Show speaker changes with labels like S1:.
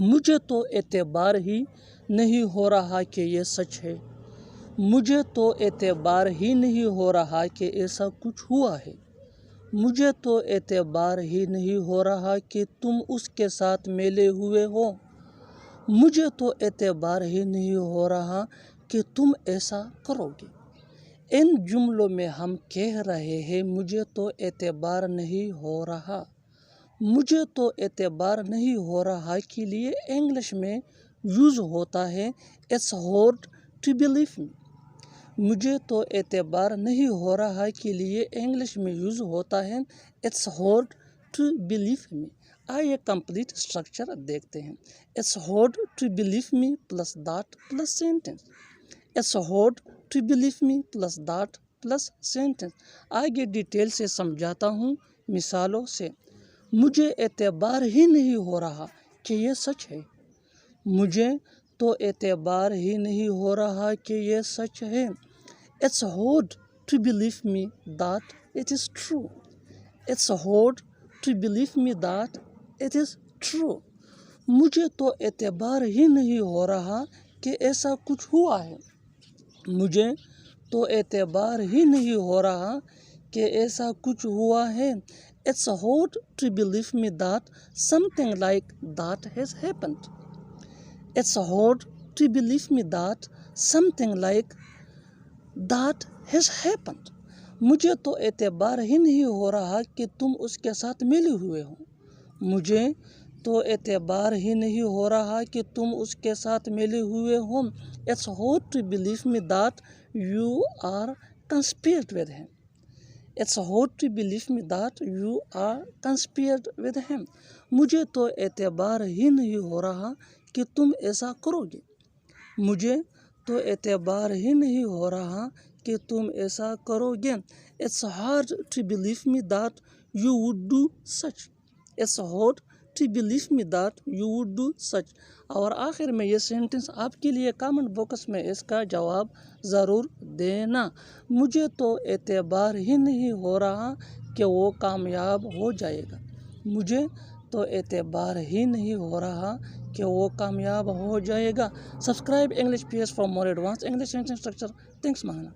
S1: مجھے تو اعتبار ہی نہیں ہو رہا کہ یہ سچ ہے، مجھے تو اعتبار ہی نہیں ہو رہا کہ ایسا کچھ ہوا ہے، مجھے تو اعتبار ہی نہیں ہو رہا کہ تم اس کے ساتھ ملے ہوئے ہو، مجھے تو اعتبار ہی نہیں ہو رہا کہ تم ایسا کرو گے۔ ان جملوں میں ہم کہہ رہے ہیں مجھے تو اعتبار نہیں ہو رہا۔ مجھے تو اعتبار نہیں ہو رہا کے لیے انگلش میں یوز ہوتا ہے it's hard to believe me. مجھے تو اعتبار نہیں ہو رہا کے لیے انگلش میں یوز ہوتا ہے it's hard to believe me. آئیے کمپلیٹ اسٹرکچر دیکھتے ہیں۔ It's hard to believe me plus that plus sentence, it's hard to believe me plus that plus sentence. آگے ڈیٹیل سے سمجھاتا ہوں مثالوں سے۔ مجھے اعتبار ہی نہیں ہو رہا کہ یہ سچ ہے، مجھے تو اعتبار ہی نہیں ہو رہا کہ یہ سچ ہے۔ It's hard to believe me that it is true, it's hard to believe me that it is true. مجھے تو اعتبار ہی نہیں ہو رہا کہ ایسا کچھ ہوا ہے، مجھے تو اعتبار ہی نہیں ہو رہا کہ ایسا کچھ ہوا ہے۔ It's hard to believe me that something like that has happened. It's hard to believe me that something like that has happened. مجھے تو اعتبار ہی نہیں ہو رہا کہ تم اس کے ساتھ ملے ہوئے ہو، مجھے تو اعتبار ہی نہیں ہو رہا کہ تم اس کے ساتھ ملے ہوئے ہو۔ It's hard to believe me that you are conspired with him. It's hard to believe me that you are conspired with him. مجھے تو اعتبار ہی نہیں ہو رہا کہ تم ایسا کرو گے، مجھے تو اعتبار ہی نہیں ہو رہا کہ تم ایسا کرو گے۔ It's hard to believe me that you would do such. It's hard to believe me that you would do such. اور آخر میں یہ سینٹنس آپ کے لیے کامنٹ باکس میں اس کا جواب ضرور دینا۔ مجھے تو اعتبار ہی نہیں ہو رہا کہ وہ کامیاب ہو جائے گا، مجھے تو اعتبار ہی نہیں ہو رہا کہ وہ کامیاب ہو جائے گا۔ Subscribe English PS for more advanced English sentence structure. Thanks مانگنا۔